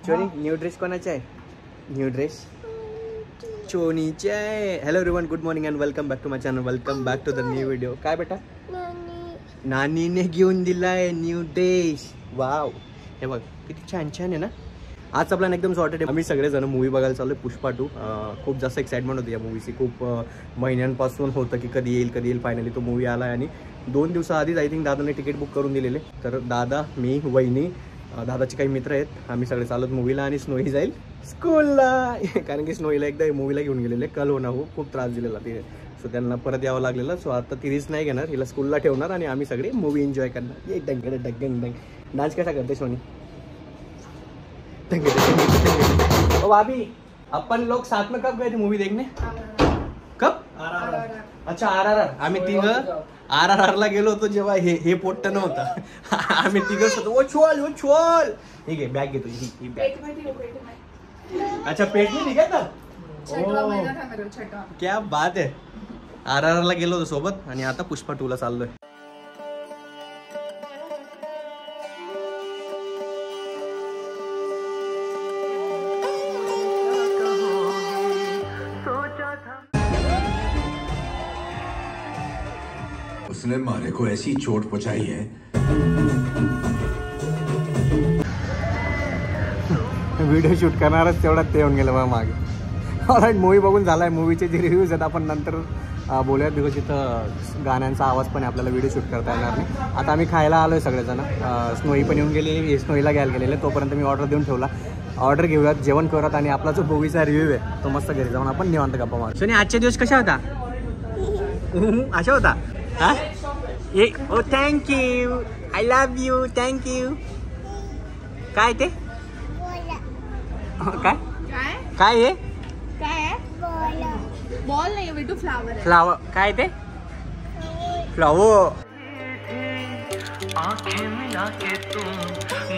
चोनी new dress कोणाचा आहे? New dress चोनीचा आहे. Hello everyone, good morning and welcome back to my channel. Welcome back to the new video. काय बेटा? नानीने घेऊन दिलाय न्यू ड्रेस. वाव, हे बघ किती छान छान आहे ना. आजचा प्लॅन एकदम सॉर्टेड आहे. आम्ही सगळेजण मूवी बघायला चाललो आहे, पुष्पा 2. खूप जास्त एक्साइटमेंट होती या मूवीची. खूप महिन्यांपासून होतं की कधी येईल. फायनली तो मूवी आला आहे आणि 2 दिवसाआधीच आय थिंक दादाने तिकीट बुक करून दिलेले. तर दादा, मी, वहिनी, दादाचे काही मित्र आहेत, आम्ही सगळे चालत मूवीला. आणि स्नोई जाईल स्कूलला कारण की स्नोईला एकदा मूवीला घेऊन गेलेले कल होना हो, खूप त्रास दिलेला तिने. सो त्यांना परत यावं लागलेलं. सो आता ती रिस्क नाही घेणार, हिला स्कूलला ठेवणार आणि आम्ही सगळे मूवी एन्जॉय करणार. ये डंग डंग डंग. डान्स कसा करते सोनी? ओ भाभी, अपन लोग साथ में कब गए थे मूवी देखने? कब? अच्छा, RRR. आम्ही तिघं RRR ला गेलो होतो जेव्हा हे पोट्ट नव्हतं. आम्ही तिघच होतो. ओ छोल ठीक आहे, बॅग घेतो ही बॅग. अच्छा, पेट में ठीक आहे तर. क्या बात आहे. RRR ला गेलो होतो सोबत आणि आता पुष्पा 2 ला चाललोय. उसने मारे को ऐसी चोट पहुंचाई है. व्हिडिओ शूट करणारच तेवढा ते येऊन गेलं बा मागे. ऑलराईट, मूवी बघून झालाय. मूवीचे जे रिव्ह्यूज आहेत आपण नंतर बोलूयात, बिकॉज इथं गाण्यांचा आवाज पण आपल्याला व्हिडिओ शूट करता येणार नाही. आता आम्ही खायला आलोय सगळेजण. स्नोई पण येऊन गेली, स्नोईला घ्यायला गेलेले. तोपर्यंत मी ऑर्डर देऊन ठेवला. ऑर्डर घेऊयात, जेवण करूयात आणि आपला जो मूवीचा रिव्ह्यू आहे तो मस्त घरी जाऊन आपण निवांत गप्पा मारू. शनी, आजचे दिवस कशा होता? अशा होता हा? Oh thank you, I love you, thank you. काय ते काय काय हे? काय बॉल नाही, विटू फ्लावर आहे. फ्लावर काय ते? फ्लावर. आंखें मिला के तुम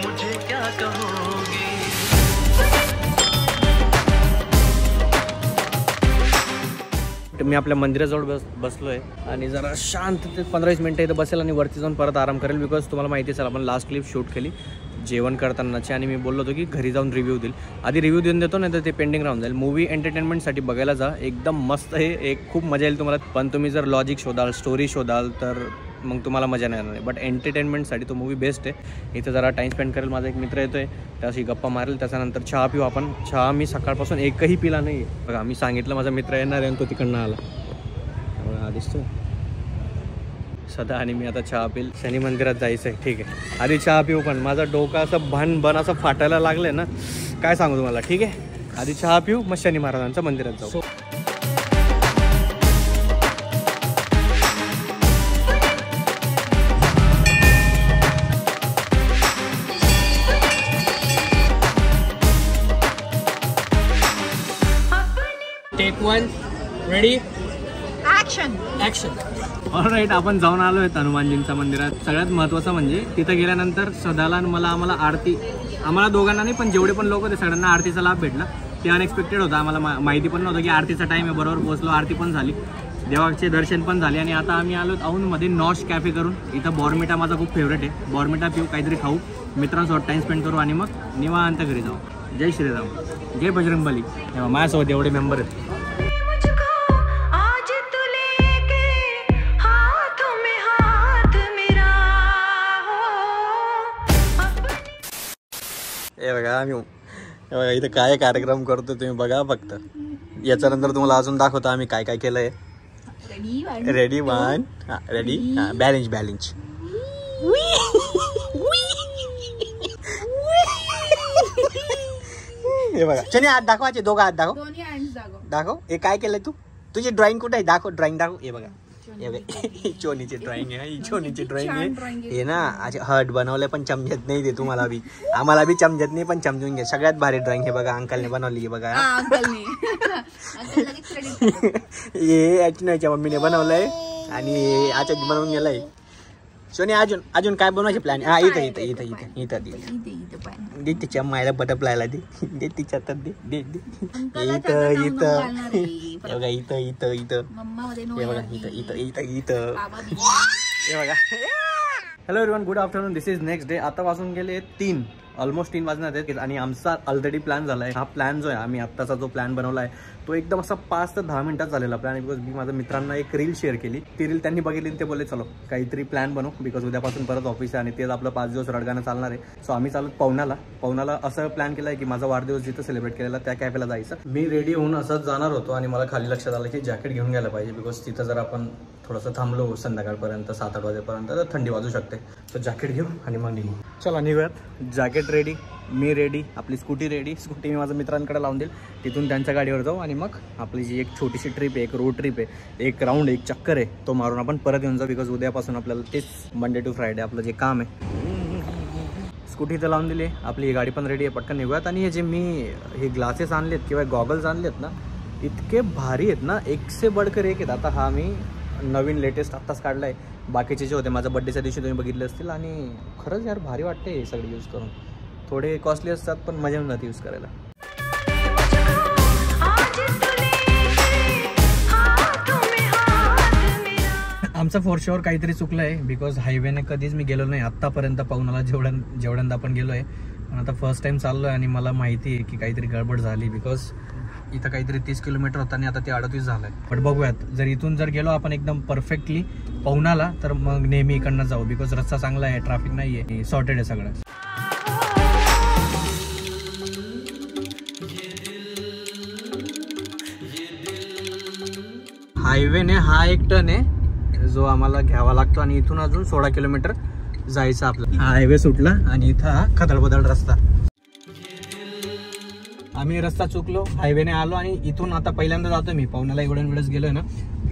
मुझे क्या कहोगी? मी आपल्या मंदिराजवळ बसलोय आणि जरा शांत 15-20 मिनिटं इथं बसेल आणि वरती जाऊन परत आराम करेल. बिकॉज तुम्हाला माहिती आहे, आपण लास्ट क्लिप शूट केली जेवण करतानाची आणि मी बोललो होतो की घरी जाऊन रिव्ह्यू देईल. आधी रिव्ह्यू देऊन देतो, नाही तर ते पेंडिंग राहून जाईल. मूवी एंटरटेनमेंटसाठी बघायला जा, एकदम मस्त आहे. एक खूप मजा येईल तुम्हाला. पण तुम्ही जर लॉजिक शोधाल, स्टोरी शोधाल तर मग तुम्हाला मजा नाही येणार. बट एंटरटेनमेंटसाठी तो मूवी बेस्ट आहे. इथं जरा टाईम स्पेंड करेल. माझा एक मित्र येतो आहे, त्याशी गप्पा मारेल. त्याच्यानंतर चहा पिऊ आपण. चहा मी सकाळपासून एकही पिला नाही आहे बघा. मी सांगितलं माझा मित्र येणार आहे आणि तो तिकडनं आला. दिसतो सदा. आणि मी आता चहा पिल. शनी मंदिरात जायचं आहे. ठीक आहे, आधी चहा पिऊ. पण माझं डोकं असं बन असं फाटायला लागलंय ना, काय सांगू तुम्हाला. ठीक आहे, आधी चहा पिऊ, मग शनी महाराजांच्या मंदिरात जाऊ. Take 1, ready, action. ऑलराईट, आपण जाऊन आलो आहे हनुमानजींच्या मंदिरात. सगळ्यात महत्त्वाचं म्हणजे तिथं गेल्यानंतर सदाला आणि आम्हाला आरती, आम्हाला दोघांना नाही पण जेवढे पण लोक होते सगळ्यांना आरतीचा लाभ भेटला. ते अनएक्सपेक्टेड होतं. आम्हाला माहिती पण नव्हतं की आरतीचा टाईम आहे. बरोबर पोहोचलो, आरती पण झाली, देवाचे दर्शन पण झाले. आणि आता आम्ही आलो औंधमध्ये नॉश कॅफे करून. इथं बॉर्मिटा माझा खूप फेवरेट आहे. बॉर्मिटा पिऊ, काहीतरी खाऊ, मित्रांसोबत टाईम स्पेंड करू आणि मग निवांत घरी जाऊ. जय श्रीराम, जय बजरंगबली. माझ्यासोबत एवढे मेंबर आहेत. हे बघा, आम्ही बघा इथं काय कार्यक्रम करतो तुम्ही बघा फक्त. याच्यानंतर तुम्हाला अजून दाखवतो आम्ही काय काय केलंय. Ready 1, ready, balance. हे बघा, चने हात दाखवायचे, दोघं हात दाखव. हे काय केलंय तू? तुझी ड्रॉइंग कुठे आहे? दाखव ड्रॉइंग, दाखव. हे बघा, चोनीची ड्रॉइंग आहे, ही चोनीची ड्रॉइंग आहे. हे ना असे हर्ट बनवले पण चमजत नाही. ते तुम्हाला बी, आम्हाला बी चमजत नाही पण चमजून घ्या. सगळ्यात भारी ड्रॉइंग हे बघा, अंकलने बनवली. बघा, हे याच्या मम्मीने बनवलंय आणि आचाच बनवून गेलाय. सोनी, अजून काय बनवायचे प्लॅन? हा, इथं दे तिच्या मायला बटरफ्लायला दे तिच्या तर दे बघा, इथं हे बघा. Hello everyone, good afternoon. This is next day. आता वाजून गेले 3 ऑलमोस्ट 3 वाजणार आहेत आणि आमचा ऑलरेडी प्लॅन झाला आहे. हा प्लॅन जो आहे आम्ही आत्ताचा जो प्लॅन बनवला आहे तो एकदम असा 5 ते 10 मिनिटात झालेला प्लॅन. बिकॉज मी माझ्या मित्रांना एक रील शेअर केली, ती रील त्यांनी बघितली आणि ते बोलले चलो काहीतरी प्लॅन बनवू, बिकॉज उद्यापासून परत ऑफिस आहे आणि तेच आपलं 5 दिवस रडगाणं चालणार आहे. सो आम्ही चालू पवनाला असं प्लॅन केला आहे की माझा वाढदिवस जिथं सेलिब्रेट केलेला त्या कॅफेला जायचं. मी रेडी होऊन असंच जाणार होतो आणि मला खाली लक्षात आलं की जॅकेट घेऊन घ्यायला पाहिजे, बिकॉज तिथं जर आपण थोडंसं थांबलो संध्याकाळपर्यंत 7-8 वाजेपर्यंत तर थंडी वाजू शकते. तर जॅकेट घेऊ आणि मग निघू. चला निघूयात. जॅकेट रेडी, मी रेडी, आपली स्कूटी रेडी. स्कूटी मी माझ्या मित्रांकडे लावून देईल, तिथून त्यांच्या गाडीवर जाऊ आणि मग आपली जी एक छोटीशी ट्रिप आहे, एक रोड ट्रिप आहे, एक राऊंड एक चक्कर आहे, तो मारून आपण परत येऊन जाऊ. बिकॉज उद्यापासून आपल्याला तेच मंडे टू फ्रायडे आपलं जे काम आहे. स्कूटी तर लावून दिली, आपली ही गाडी पण रेडी आहे. पटकन निघूयात. आणि हे जे मी हे ग्लासेस आणलेत किंवा गॉगल्स आणलेत ना, इतके भारी आहेत ना, एक से बडकर एक आहेत. आता हा मी नवीन लेटेस्ट आत्ताच काढला आहे. बाकीचे जे होते माझ्या बड्डेच्या दिवशी तुम्ही बघितले असतील. आणि खरंच यार भारी वाटते हे सगळे यूज करून. थोडे कॉस्टली असतात पण मजा येऊन जाते यूज करायला. आमचं फॉर शुअर काहीतरी चुकलं आहे, बिकॉज हायवेने कधीच मी गेलो नाही आत्तापर्यंत. पाहुणाला जेवढ्यांदा आपण गेलो आहे, पण आता फर्स्ट टाईम चाललो आहे आणि मला माहिती आहे की काहीतरी गडबड झाली. बिकॉज इथं काहीतरी 30 किलोमीटर होता आणि आता ते 38 झालं आहे. पण बघूयात, जर इथून जर गेलो आपण एकदम परफेक्टली पाहुणाला तर मग नेहमी इकडनं जाऊ. बिकॉज रस्ता चांगला आहे, ट्रॅफिक नाही आहे, सॉर्टेड आहे सगळं. हायवेने हा एक टर्न आहे जो आम्हाला घ्यावा लागतो आणि इथून अजून 16 किलोमीटर जायचं आपलं. हा हायवे सुटला आणि इथं हा खदळबदळ रस्ता. आम्ही रस्ता चुकलो, हायवेने आलो आणि इथून आता पहिल्यांदा जातो मी. पाहुण्याला एवढ्या वेळेस गेलोय ना,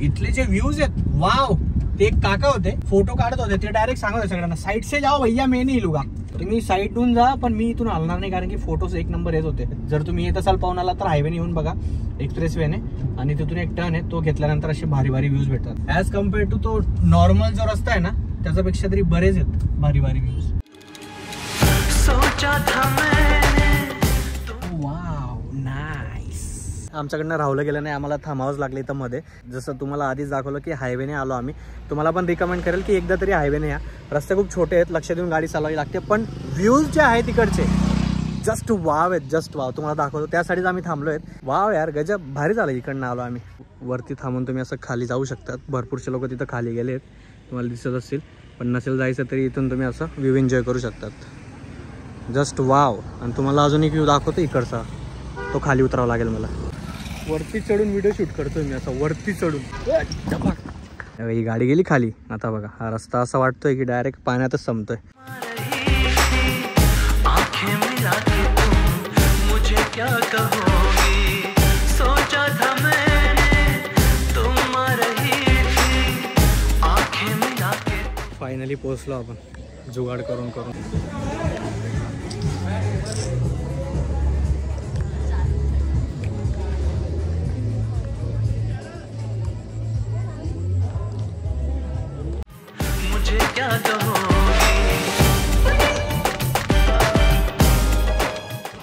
इथले जे व्ह्यूज आहेत वाव. ते एक काका होते, फोटो काढत होते, ते डायरेक्ट सांगत होते सगळ्यांना साईड से जाओ भैया, मैं नहीं लूंगा. तुम्ही साईडून जा पण मी इथून हलणार नाही, कारण की फोटोज एक नंबर येत होते. जर तुम्ही येत असाल पाहुण्याला तर हायवेने येऊन बघा, एक्सप्रेसवेने, आणि तिथून एक टर्न आहे, तो घेतल्यानंतर असे भारी भारी व्ह्यूज भेटतात. ऍज कम्पेअर टू तो नॉर्मल जो रस्ता आहे ना, त्याच्यापेक्षा तरी बरेच आहेत भारी भारी व्ह्यूज. आमच्याकडनं राहुलं गेलं नाही, आम्हाला थांबावंच लागलं इथं मध्ये. जसं तुम्हाला आधीच दाखवलं की हायवेने आलो आम्ही. तुम्हाला पण रिकमेंड करेल की एकदा तरी हायवेने या. रस्ते खूप छोटे आहेत, लक्ष देऊन गाडी चालवावी लागते, पण व्ह्यूज जे आहेत तिकडचे जस्ट वाव आहेत, जस्ट वाव. तुम्हाला दाखवतो, त्यासाठीच आम्ही थांबलो आहेत. वाव यार, गजब भारी झालं. इकडनं आलो आम्ही. वरती थांबून तुम्ही असं खाली जाऊ शकतात. भरपूरसे लोक तिथं खाली गेले आहेत, तुम्हाला दिसत असतील. पण नसेल जायचं तरी इथून तुम्ही असं व्ह्यू एन्जॉय करू शकतात. Just wow. आणि तुम्हाला अजून एक व्ह्यू दाखवतो इकडचा, तो खाली उतरावा लागेल मला. वरती चढून व्हिडिओ शूट करतोय मी, असा वरती चढून. ही गाडी गेली खाली. आता बघा, हा रस्ता असा वाटतोय की डायरेक्ट पाण्यातच संपतोय. फायनली पोहोचलो आपण जुगाड करून.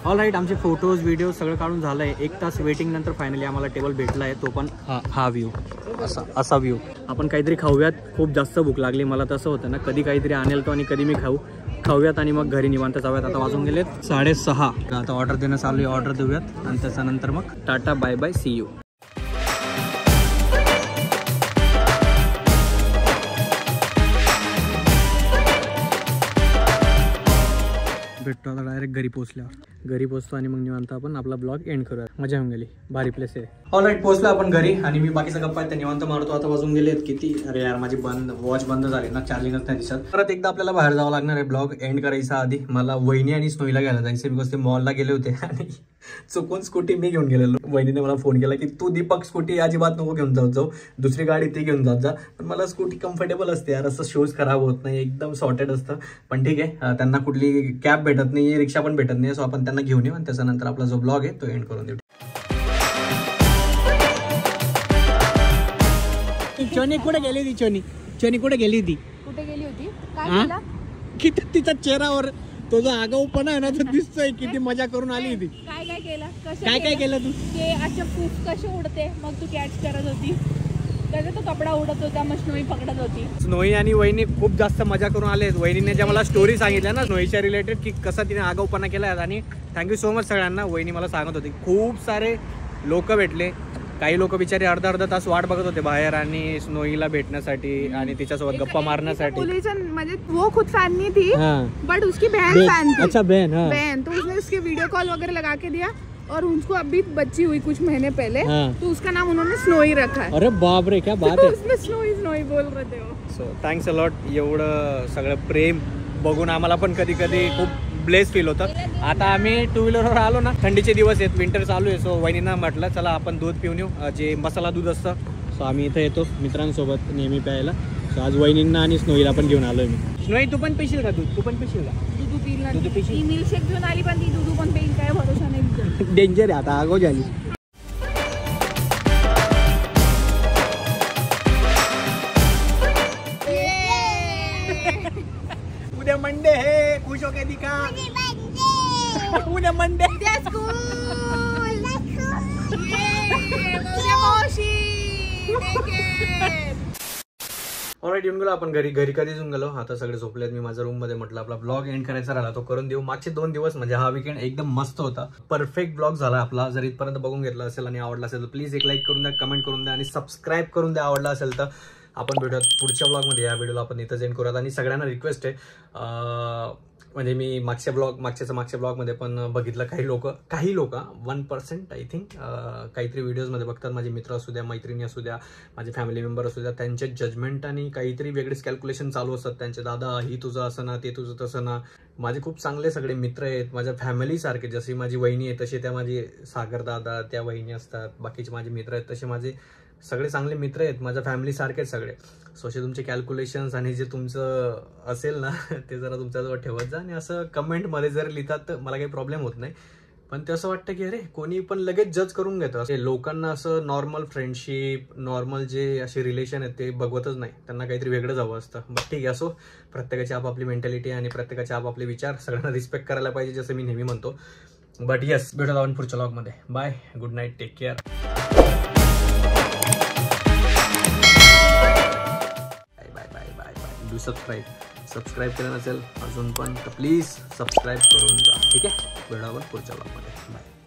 ऑल राईट, आमचे फोटोज व्हिडिओ सगळं काढून झालं आहे. 1 तास वेटिंग नंतर फायनली आम्हाला टेबल भेटला आहे. तो पण हा व्ह्यू, असा व्ह्यू. आपण काहीतरी खाऊयात, खूप जास्त भूक लागली मला. तसं होतं ना, कधी काहीतरी आणेल तो आणि कधी मी खाऊयात आणि मग घरी निवांत जाऊयात. आता वाजून गेलेत 6:30. आता ऑर्डर देणं चालू आहे, ऑर्डर देऊयात आणि त्याच्यानंतर मग tata bye bye, see you. भेटतो आता डायरेक्ट घरी पोहोचतो आणि मग निवांत आपण आपला ब्लॉग एंड करूया. मजा येऊन गेली, भारी प्लेस आहे. ऑल राईट, पोहोचलो आपण घरी आणि मी बाकीचा गप्पा आहे त्या निवांत मारतो. आता वाजून गेलेत किती, अरे यार माझी वॉच बंद झाली ना, चार्जिंगच नाही दिसत. परत एकदा आपल्याला बाहेर जावं लागणार आहे ब्लॉग एंड करायचा आधी. मला वहिनी आणि स्नोईला घ्यायला जायचं, बिकॉज ते मॉलला गेले होते आणि चुकून स्कूटी मी घेऊन गेलेलो. वहिनीने मला फोन केला की तू दीपक स्कूटी अजिबात नको घेऊन जाऊ, दुसरी गाडी ती घेऊन जात जा. पण मला स्कूटी कम्फर्टेबल असते यार, असं शूज खराब होत नाही, एकदम सॉर्टेड असतं. पण ठीक आहे, त्यांना कुठली कॅब भेटत नाही, रिक्षा पण भेटत नाही, सो आपण त्यांना घेऊन येऊ आणि त्याच्यानंतर आपला जो ब्लॉग आहे तो एंड करून देऊ. चोनी कुठे गेली होती? चोनी कुठे गेली होती? किती तिचा चेहऱ्यावर तो जो आगाऊपणा आहे ना, तो दिसतोय. किती मजा करून आली होती. काय केलं? काय केलं तू? अशा फूफ कसे उडते, मग तू कॅच करत होती. त्याचा तो कपडा उडत होता, मग स्नोई पकडत होती. स्नोई आणि वहिनी खूप जास्त मजा करून आले. वहिनीने ज्या मला स्टोरी सांगितल्या ना स्नोईच्या रिलेटेड की कसा तिने आगाऊपणा केला, आणि थँक्यू सो मच सगळ्यांना. वहिनी मला सांगत होती खूप सारे लोक भेटले, काही लोक बिचारे अर्धा तास वाट बघत होते बाहेर आणि स्नोईला भेटण्यासाठी आणि तिच्यासोबत गप्पा मारण्यासाठी. म्हणजे वो खुद फैन नहीं थी, बट उसकी बहन फैन थी. अच्छा बहन. हाँ. बहन तो उसने उसके वीडियो कॉल वगैरह लगा के दिया, और उसको अभी बच्ची हुई कुछ महीने पहले. हाँ. तो उसका नाम उन्होंने स्नोई रखा है. अरे बाप रे क्या बात है. उसमें स्नोई स्नोई बोल रहे थे वो. So thanks a lot. एवढं सगळं प्रेम बघून आम्हाला पण कधी कधी खूप ब्लेस फील होतं. आता आम्ही टू व्हीलरवर आलो ना, थंडीचे दिवस आहेत, विंटर चालू आहे. सो वहिनींना म्हटलं चला आपण दूध पिऊन येऊ, जे मसाला दूध असतं. सो आम्ही इथं येतो मित्रांसोबत नेहमी प्यायला. सो आज वहिनींना आणि स्नोईला पण घेऊन आलोय मी. स्नोई तू पण पिशील का दूध? तू पण पिशील का? दूध पिला. दूध पिशील? ती मिल्कशेक घेऊन आली, पण ती दूध पण पेन काय भरोसा नाही तिचा. डेंजर आहे आता, आगो झाली. उद्या मंडे है, खुश होके दिखा. उद्या मंडे. ऑलराईट, येऊन गेलो आपण घरी कधीच येऊन गेलो. आता सगळे झोपलेत, मी माझ्या रूम मध्ये म्हटलं आपला ब्लॉग एंड करायचा राहिला तो करून देऊ. मागचे 2 दिवस म्हणजे हा वीकेंड एकदम मस्त होता, परफेक्ट ब्लॉग झाला आपला. जर इथपर्यंत बघून घेतला असेल आणि आवडला असेल तर प्लीज एक लाईक करून द्या, कमेंट करून द्या आणि सबस्क्राईब करून द्या आवडला असेल तर. आपण भेटूयात पुढच्या ब्लॉगमध्ये. या व्हिडिओला आपण इथं एंड करूयात. आणि सगळ्यांना रिक्वेस्ट आहे, म्हणजे मी मागच्या ब्लॉगमध्ये पण बघितलं काही लोक 1% आय थिंक काहीतरी व्हिडिओजमध्ये बघतात, माझे मित्र असू द्या, मैत्रिणी असू द्या, माझे फॅमिली मेंबर असू द्या, त्यांचे जजमेंट आणि काहीतरी वेगळेच कॅल्क्युलेशन चालू असतात त्यांचे. दादा ही तुझं असं ना, ते तुझं तसं ना. माझे खूप चांगले सगळे मित्र आहेत, माझ्या फॅमिलीसारखे. जशी माझी वहिनी आहे तसे त्या माझी सागर दादा, त्या वहिनी असतात. बाकीचे माझे मित्र आहेत तसे माझे सगळे चांगले मित्र आहेत, माझ्या फॅमिलीसारखेच सगळे. सो असे तुमचे कॅल्क्युलेशन्स आणि जे तुमचं असेल ना ते जरा तुमच्याजवळ ठेवत जा. आणि असं कमेंटमध्ये जर लिहितात तर मला काही प्रॉब्लेम होत नाही. पण ते असं वाटतं की अरे कोणी पण लगेच जज करून घेतं. लोकांना असं नॉर्मल फ्रेंडशिप, नॉर्मल जे असे रिलेशन आहेत ते बघवतच नाही, त्यांना काहीतरी वेगळंच हवं असतं. बट ठीक आहे, असो, प्रत्येकाची आपापली मेंटॅलिटी आणि प्रत्येकाचे आपापले विचार, सगळ्यांना रिस्पेक्ट करायला पाहिजे जसं मी नेहमी म्हणतो. बट येस, भेटूया आपण पुढच्या ब्लॉगमध्ये. Bye, good night, take care. Do subscribe केलं नसेल अजून पण तर प्लीज सबस्क्राईब करून जा. ठीक आहे, भेटू आपण पुढच्या ब्लॉगमध्ये. बाय.